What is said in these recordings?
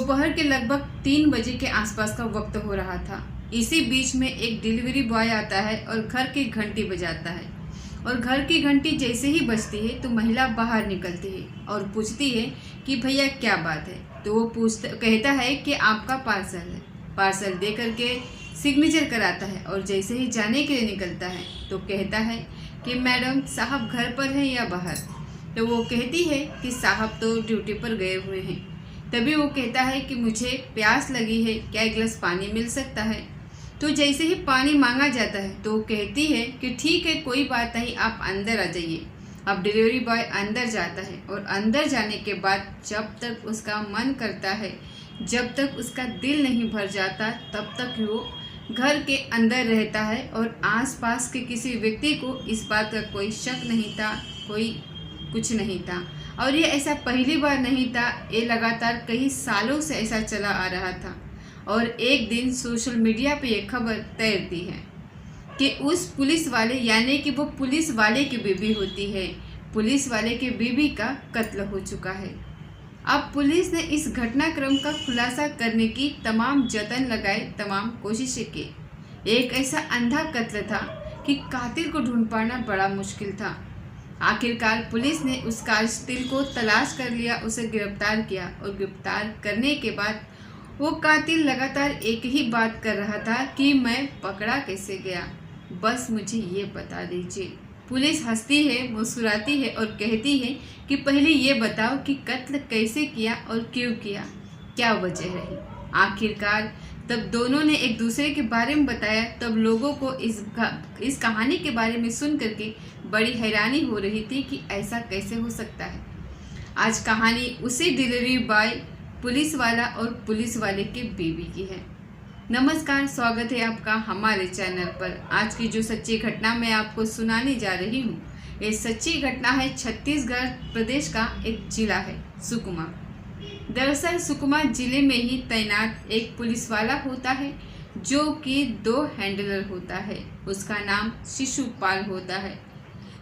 दोपहर के लगभग 3 बजे के आसपास का वक्त हो रहा था। इसी बीच में एक डिलीवरी बॉय आता है और घर की घंटी बजाता है। और घर की घंटी जैसे ही बजती है तो महिला बाहर निकलती है और पूछती है कि भैया क्या बात है। तो वो कहता है कि आपका पार्सल है। पार्सल दे करके सिग्नेचर कराता है और जैसे ही जाने के लिए निकलता है तो कहता है कि मैडम साहब घर पर हैं या बाहर। तो वो कहती है कि साहब तो ड्यूटी पर गए हुए हैं। तभी वो कहता है कि मुझे प्यास लगी है, क्या एक गिलास पानी मिल सकता है। तो जैसे ही पानी मांगा जाता है तो वो कहती है कि ठीक है कोई बात नहीं, आप अंदर आ जाइए। अब डिलीवरी बॉय अंदर जाता है और अंदर जाने के बाद जब तक उसका मन करता है, जब तक उसका दिल नहीं भर जाता, तब तक वो घर के अंदर रहता है। और आसपास के किसी व्यक्ति को इस बात का कोई शक नहीं था, कोई कुछ नहीं था। और ये ऐसा पहली बार नहीं था, ये लगातार कई सालों से ऐसा चला आ रहा था। और एक दिन सोशल मीडिया पे ये खबर तैरती है कि उस पुलिस वाले, यानी कि वो पुलिस वाले की बीवी होती है, पुलिस वाले के बीवी का कत्ल हो चुका है। अब पुलिस ने इस घटनाक्रम का खुलासा करने की तमाम जतन लगाए, तमाम कोशिशें की। एक ऐसा अंधा कत्ल था कि कातिल को ढूंढ पाना बड़ा मुश्किल था। आखिरकार पुलिस ने उस कातिल को तलाश कर लिया, उसे गिरफ्तार किया। और गिरफ्तार करने के बाद वो कातिल लगातार एक ही बात कर रहा था कि मैं पकड़ा कैसे गया, बस मुझे ये बता दीजिए। पुलिस हंसती है, मुस्कुराती है और कहती है कि पहले ये बताओ कि कत्ल कैसे किया और क्यों किया, क्या वजह रही। आखिरकार तब दोनों ने एक दूसरे के बारे में बताया। तब लोगों को इस कहानी के बारे में सुन करके बड़ी हैरानी हो रही थी कि ऐसा कैसे हो सकता है। आज कहानी उसी डिलीवरी बॉय, पुलिस वाला और पुलिस वाले के बीवी की है। नमस्कार, स्वागत है आपका हमारे चैनल पर। आज की जो सच्ची घटना मैं आपको सुनाने जा रही हूँ, ये सच्ची घटना है छत्तीसगढ़ प्रदेश का एक जिला है सुकमा। दरअसल सुकमा जिले में ही तैनात एक पुलिस वाला होता है जो कि 2 हैंडलर होता है। उसका नाम शिशुपाल होता है।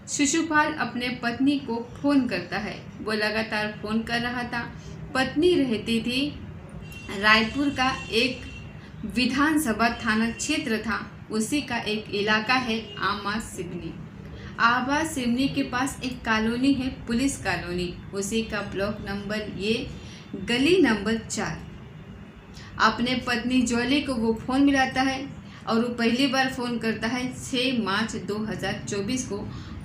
शिशुपाल अपने पत्नी को फ़ोन करता है। वो लगातार फ़ोन कर रहा था। पत्नी रहती थी रायपुर का एक विधानसभा थाना क्षेत्र था, उसी का एक इलाका है आमा सिवनी। आबा सिवनी के पास एक कॉलोनी है, पुलिस कॉलोनी, उसी का ब्लॉक नंबर, ये गली नंबर 4। अपने पत्नी जॉली को वो फ़ोन मिलाता है और वो पहली बार फ़ोन करता है 6 मार्च 2024 को।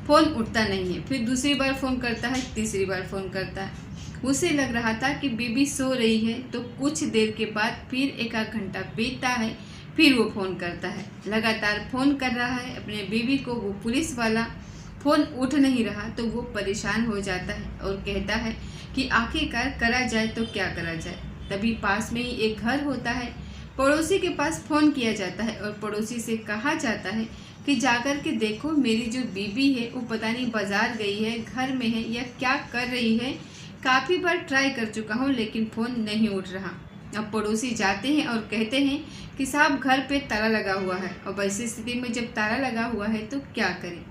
फ़ोन उठता नहीं है। फिर दूसरी बार फ़ोन करता है, तीसरी बार फ़ोन करता है। उसे लग रहा था कि बीबी सो रही है। तो कुछ देर के बाद फिर 1 घंटा बीतता है, फिर वो फ़ोन करता है। लगातार फ़ोन कर रहा है अपने बीबी को। वो पुलिस वाला फ़ोन उठ नहीं रहा तो वो परेशान हो जाता है और कहता है कि आखिरकार करा जाए तो क्या करा जाए। तभी पास में ही एक घर होता है, पड़ोसी के पास फ़ोन किया जाता है और पड़ोसी से कहा जाता है कि जाकर के देखो, मेरी जो बीबी है वो पता नहीं बाज़ार गई है, घर में है या क्या कर रही है। काफ़ी बार ट्राई कर चुका हूँ लेकिन फ़ोन नहीं उठ रहा। अब पड़ोसी जाते हैं और कहते हैं कि साहब घर पे ताला लगा हुआ है। और वैसी स्थिति में जब ताला लगा हुआ है तो क्या करें।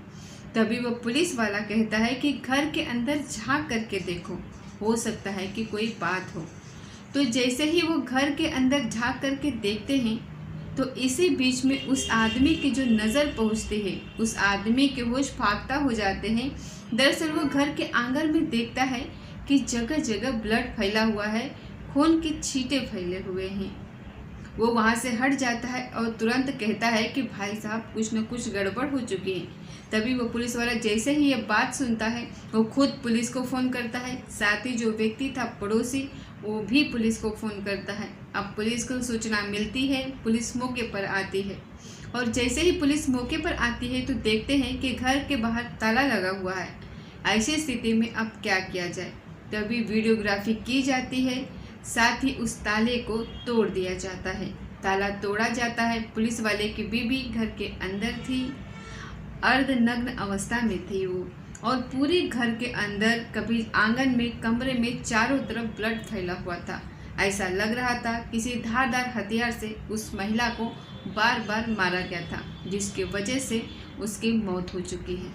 तभी वो पुलिस वाला कहता है कि घर के अंदर झांक करके देखो, हो सकता है कि कोई बात हो। तो जैसे ही वो घर के अंदर झांक करके देखते हैं तो इसी बीच में उस आदमी की जो नज़र पहुंचती है, उस आदमी के होश फाख्ता हो जाते हैं। दरअसल वो घर के आंगन में देखता है कि जगह जगह ब्लड फैला हुआ है, खून के छींटे फैले हुए हैं। वो वहाँ से हट जाता है और तुरंत कहता है कि भाई साहब कुछ न कुछ गड़बड़ हो चुकी है। तभी वो पुलिस वाला जैसे ही ये बात सुनता है वो खुद पुलिस को फ़ोन करता है। साथ ही जो व्यक्ति था पड़ोसी, वो भी पुलिस को फ़ोन करता है। अब पुलिस को सूचना मिलती है, पुलिस मौके पर आती है। और जैसे ही पुलिस मौके पर आती है तो देखते हैं कि घर के बाहर ताला लगा हुआ है। ऐसी स्थिति में अब क्या किया जाए। तभी वीडियोग्राफी की जाती है, साथ ही उस ताले को तोड़ दिया जाता है। ताला तोड़ा जाता है। पुलिस वाले की बीबी घर के अंदर थी, अर्धनग्न अवस्था में थी वो। और पूरे घर के अंदर, कभी आंगन में, कमरे में, चारों तरफ ब्लड फैला हुआ था। ऐसा लग रहा था किसी धारदार हथियार से उस महिला को बार बार मारा गया था, जिसकी वजह से उसकी मौत हो चुकी है।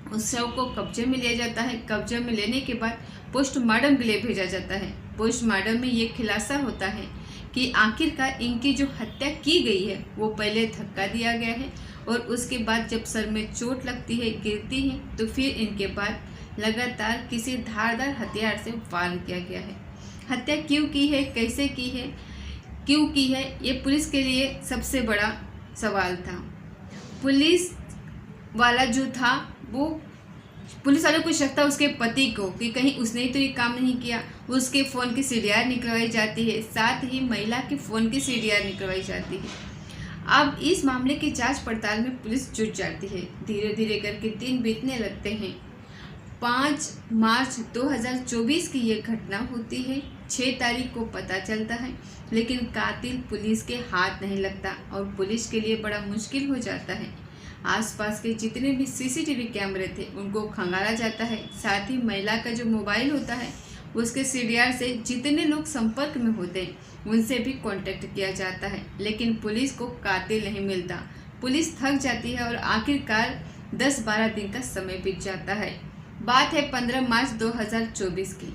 उस शव को कब्जे में लिया जाता है। कब्जे में लेने के बाद पोस्टमार्टम के लिए भेजा जाता है। पोस्टमार्टम में ये खुलासा होता है कि आखिरकार इनकी जो हत्या की गई है वो पहले धक्का दिया गया है और उसके बाद जब सर में चोट लगती है, गिरती है, तो फिर इनके बाद लगातार किसी धारदार हथियार से वार किया गया है। हत्या क्यों की है, कैसे की है, क्यों की है, ये पुलिस के लिए सबसे बड़ा सवाल था। पुलिस वाला जो था वो पुलिस वालों को शक था उसके पति को कि कहीं उसने ही तो ये काम नहीं किया। उसके फ़ोन की सीडीआर निकलवाई जाती है, साथ ही महिला के फ़ोन की सीडीआर निकलवाई जाती है। अब इस मामले की जांच पड़ताल में पुलिस जुट जाती है। धीरे धीरे करके दिन बीतने लगते हैं। 5 मार्च 2024 की ये घटना होती है। 6 तारीख को पता चलता है, लेकिन कातिल पुलिस के हाथ नहीं लगता और पुलिस के लिए बड़ा मुश्किल हो जाता है। आसपास के जितने भी सीसीटीवी कैमरे थे उनको खंगाला जाता है। साथ ही महिला का जो मोबाइल होता है उसके सीडीआर से जितने लोग संपर्क में होते हैं उनसे भी कांटेक्ट किया जाता है, लेकिन पुलिस को कातिल नहीं मिलता। पुलिस थक जाती है और आखिरकार 10-12 दिन का समय बीत जाता है। बात है 15 मार्च 2024 की।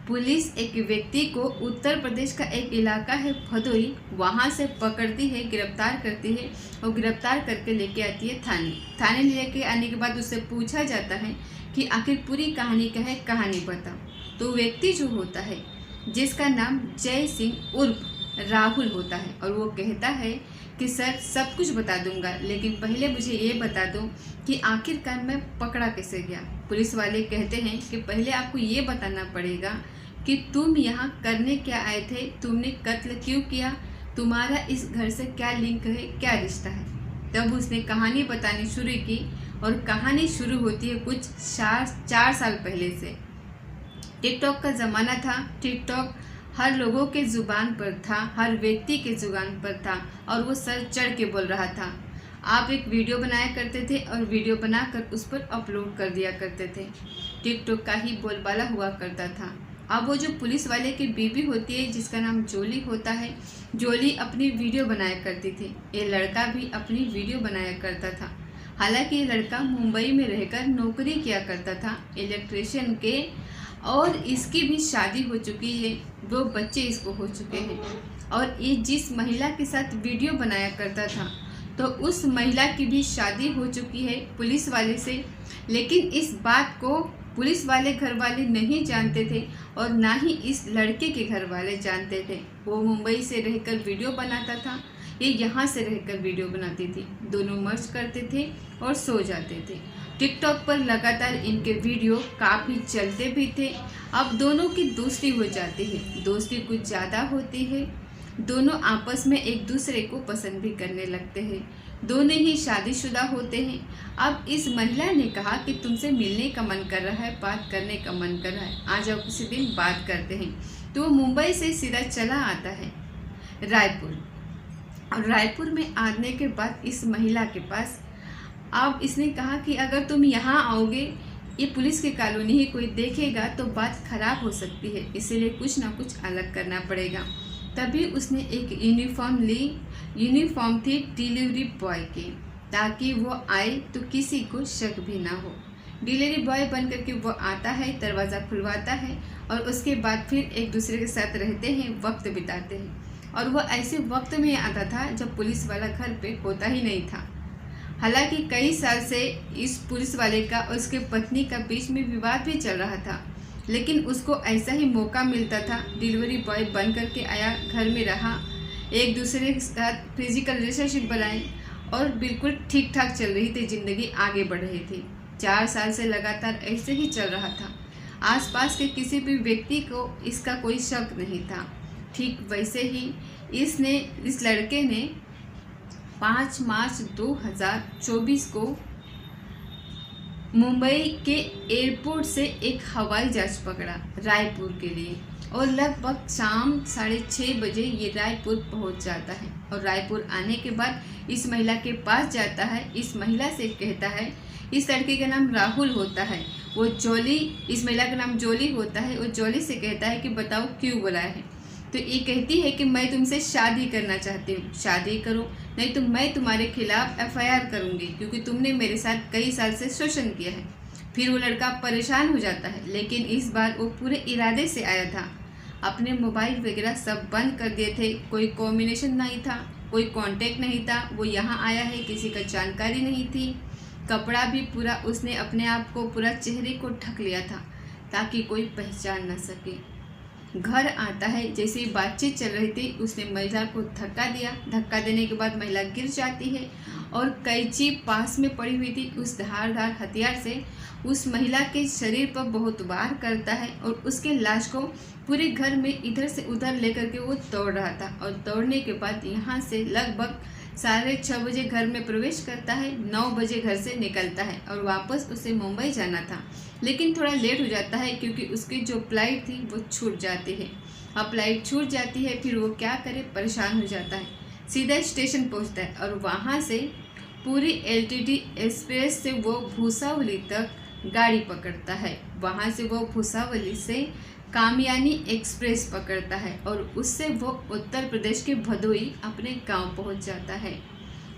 पुलिस एक व्यक्ति को उत्तर प्रदेश का एक इलाका है भदोई, वहां से पकड़ती है, गिरफ्तार करती है और गिरफ्तार करके लेके आती है थाने। थाने लेके आने के बाद उससे पूछा जाता है कि आखिर पूरी कहानी क्या है, कहानी बताओ। तो व्यक्ति जो होता है जिसका नाम जय सिंह उर्फ राहुल होता है और वो कहता है कि सर सब कुछ बता दूंगा, लेकिन पहले मुझे ये बता दो कि आखिरकार मैं पकड़ा कैसे गया। पुलिस वाले कहते हैं कि पहले आपको ये बताना पड़ेगा कि तुम यहाँ करने क्या आए थे, तुमने कत्ल क्यों किया, तुम्हारा इस घर से क्या लिंक है, क्या रिश्ता है। तब उसने कहानी बतानी शुरू की और कहानी शुरू होती है कुछ 4 साल पहले से। टिकटॉक का ज़माना था। टिकटॉक हर लोगों के ज़ुबान पर था, हर व्यक्ति के ज़ुबान पर था और वो सर चढ़ के बोल रहा था। आप एक वीडियो बनाया करते थे और वीडियो बनाकर उस पर अपलोड कर दिया करते थे। टिकटॉक का ही बोलबाला हुआ करता था। अब वो जो पुलिस वाले की बीवी होती है जिसका नाम जोली होता है, जोली अपनी वीडियो बनाया करती थी। ये लड़का भी अपनी वीडियो बनाया करता था। हालांकि ये लड़का मुंबई में रहकर नौकरी किया करता था इलेक्ट्रिशियन के, और इसकी भी शादी हो चुकी है, 2 बच्चे इसको हो चुके हैं। और ये जिस महिला के साथ वीडियो बनाया करता था तो उस महिला की भी शादी हो चुकी है पुलिस वाले से, लेकिन इस बात को पुलिस वाले घर वाले नहीं जानते थे और ना ही इस लड़के के घर वाले जानते थे। वो मुंबई से रहकर वीडियो बनाता था, ये यहाँ से रहकर वीडियो बनाती थी। दोनों मर्ज करते थे और सो जाते थे। टिकटॉक पर लगातार इनके वीडियो काफ़ी चलते भी थे। अब दोनों की दोस्ती हो जाती है, दोस्ती कुछ ज़्यादा होती है। दोनों आपस में एक दूसरे को पसंद भी करने लगते हैं। दोनों ही शादीशुदा होते हैं। अब इस महिला ने कहा कि तुमसे मिलने का मन कर रहा है, बात करने का मन कर रहा है, आ जाओ किसी दिन बात करते हैं। तो वो मुंबई से सीधा चला आता है रायपुर, और रायपुर में आने के बाद इस महिला के पास अब इसने कहा कि अगर तुम यहाँ आओगे, ये पुलिस की कॉलोनी ही कोई देखेगा तो बात खराब हो सकती है, इसीलिए कुछ ना कुछ अलग करना पड़ेगा। तभी उसने एक यूनिफॉर्म ली। यूनिफॉर्म थी डिलीवरी बॉय की, ताकि वो आए तो किसी को शक भी ना हो। डिलीवरी बॉय बन करके वो आता है, दरवाज़ा खुलवाता है और उसके बाद फिर एक दूसरे के साथ रहते हैं, वक्त बिताते हैं। और वो ऐसे वक्त में आता था जब पुलिस वाला घर पे होता ही नहीं था। हालांकि कई साल से इस पुलिस वाले का और उसके पत्नी का बीच में विवाद भी चल रहा था, लेकिन उसको ऐसा ही मौका मिलता था। डिलीवरी बॉय बन करके आया, घर में रहा, एक दूसरे के साथ फिजिकल रिलेशनशिप बनाई और बिल्कुल ठीक ठाक चल रही थी, ज़िंदगी आगे बढ़ रही थी। 4 साल से लगातार ऐसे ही चल रहा था। आसपास के किसी भी व्यक्ति को इसका कोई शक नहीं था। ठीक वैसे ही इस लड़के ने 5 मार्च 2024 को मुंबई के एयरपोर्ट से एक हवाई जहाज पकड़ा रायपुर के लिए, और लगभग शाम 6:30 बजे ये रायपुर पहुंच जाता है। और रायपुर आने के बाद इस महिला के पास जाता है। इस महिला से कहता है, इस लड़के का नाम राहुल होता है, वो जोली, इस महिला का नाम जोली होता है। वो जोली से कहता है कि बताओ क्यों बुलाया है। तो ये कहती है कि मैं तुमसे शादी करना चाहती हूँ, शादी करो, नहीं तो मैं तुम्हारे खिलाफ FIR करूँगी, क्योंकि तुमने मेरे साथ कई साल से शोषण किया है। फिर वो लड़का परेशान हो जाता है, लेकिन इस बार वो पूरे इरादे से आया था। अपने मोबाइल वगैरह सब बंद कर दिए थे। कोई कॉम्बिनेशन नहीं था, कोई कांटेक्ट नहीं था। वो यहाँ आया है, किसी का जानकारी नहीं थी। कपड़ा भी पूरा उसने अपने आप को, पूरा चेहरे को ढक लिया था ताकि कोई पहचान न सके। घर आता है, जैसे ही बातचीत चल रही थी उसने महिला को धक्का दिया। धक्का देने के बाद महिला गिर जाती है और कैंची पास में पड़ी हुई थी, उस धारदार हथियार से उस महिला के शरीर पर बहुत वार करता है और उसके लाश को पूरे घर में इधर से उधर लेकर के वो दौड़ रहा था। और दौड़ने के बाद यहाँ से लगभग 6:30 बजे घर में प्रवेश करता है, 9 बजे घर से निकलता है और वापस उसे मुंबई जाना था, लेकिन थोड़ा लेट हो जाता है क्योंकि उसकी जो फ्लाइट थी वो छूट जाती है। अब फ्लाइट छूट जाती है, फिर वो क्या करे, परेशान हो जाता है। सीधा स्टेशन पहुंचता है और वहां से पूरी LTT एक्सप्रेस से वो भूसावली तक गाड़ी पकड़ता है। वहां से वो भूसावली से कामयानी एक्सप्रेस पकड़ता है और उससे वो उत्तर प्रदेश के भदोई अपने गांव पहुंच जाता है।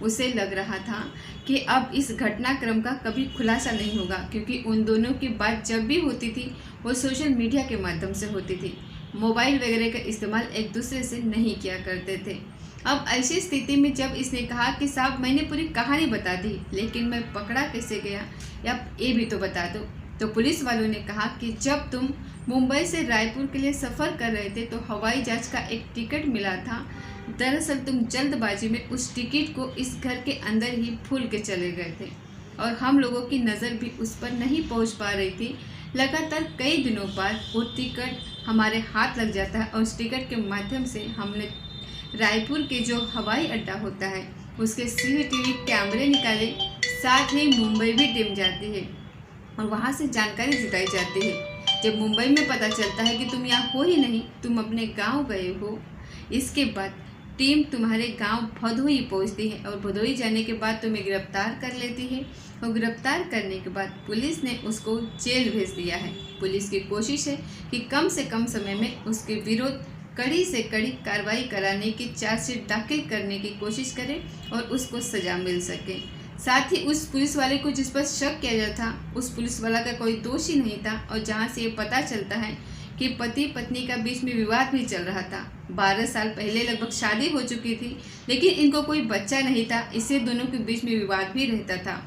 उसे लग रहा था कि अब इस घटनाक्रम का कभी खुलासा नहीं होगा, क्योंकि उन दोनों की बात जब भी होती थी वो सोशल मीडिया के माध्यम से होती थी। मोबाइल वगैरह का इस्तेमाल एक दूसरे से नहीं किया करते थे। अब ऐसी स्थिति में जब इसने कहा कि साहब मैंने पूरी कहानी बता दी, लेकिन मैं पकड़ा कैसे गया या ये भी तो बता दो, तो पुलिस वालों ने कहा कि जब तुम मुंबई से रायपुर के लिए सफ़र कर रहे थे तो हवाई जहाज का एक टिकट मिला था। दरअसल तुम जल्दबाजी में उस टिकट को इस घर के अंदर ही भूल के चले गए थे और हम लोगों की नज़र भी उस पर नहीं पहुंच पा रही थी। लगातार कई दिनों बाद वो टिकट हमारे हाथ लग जाता है और उस टिकट के माध्यम से हमने रायपुर के जो हवाई अड्डा होता है उसके CCTV कैमरे निकाले, साथ ही मुंबई भी टीम जाती है और वहाँ से जानकारी जुटाई जाती है। जब मुंबई में पता चलता है कि तुम यहाँ हो ही नहीं, तुम अपने गांव गए हो, इसके बाद टीम तुम्हारे गांव भदोई पहुँचती है और भदोई जाने के बाद तुम्हें गिरफ्तार कर लेती है और गिरफ्तार करने के बाद पुलिस ने उसको जेल भेज दिया है। पुलिस की कोशिश है कि कम से कम समय में उसके विरोध कड़ी से कड़ी कार्रवाई कराने की चार्जशीट दाखिल करने की कोशिश करे और उसको सजा मिल सके। साथ ही उस पुलिस वाले को जिस पर शक किया जाता था, उस पुलिस वाला का कोई दोष ही नहीं था और जहां से ये पता चलता है कि पति पत्नी का बीच में विवाद भी चल रहा था। 12 साल पहले लगभग शादी हो चुकी थी, लेकिन इनको कोई बच्चा नहीं था, इससे दोनों के बीच में विवाद भी रहता था।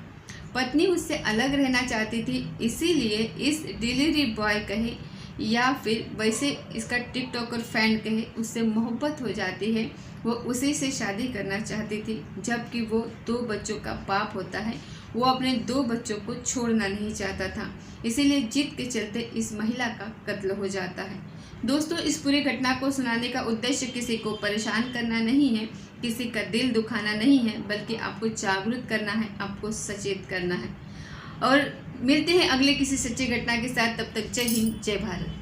पत्नी उससे अलग रहना चाहती थी, इसीलिए इस डिलीवरी बॉय कहे या फिर वैसे इसका टिकटॉकर फैन कहे, उससे मोहब्बत हो जाती है। वो उसी से शादी करना चाहती थी, जबकि वो 2 बच्चों का बाप होता है। वो अपने 2 बच्चों को छोड़ना नहीं चाहता था, इसीलिए जिद के चलते इस महिला का कत्ल हो जाता है। दोस्तों, इस पूरी घटना को सुनाने का उद्देश्य किसी को परेशान करना नहीं है, किसी का दिल दुखाना नहीं है, बल्कि आपको जागरूक करना है, आपको सचेत करना है। और मिलते हैं अगले किसी सच्ची घटना के साथ। तब तक जय हिंद, जय भारत।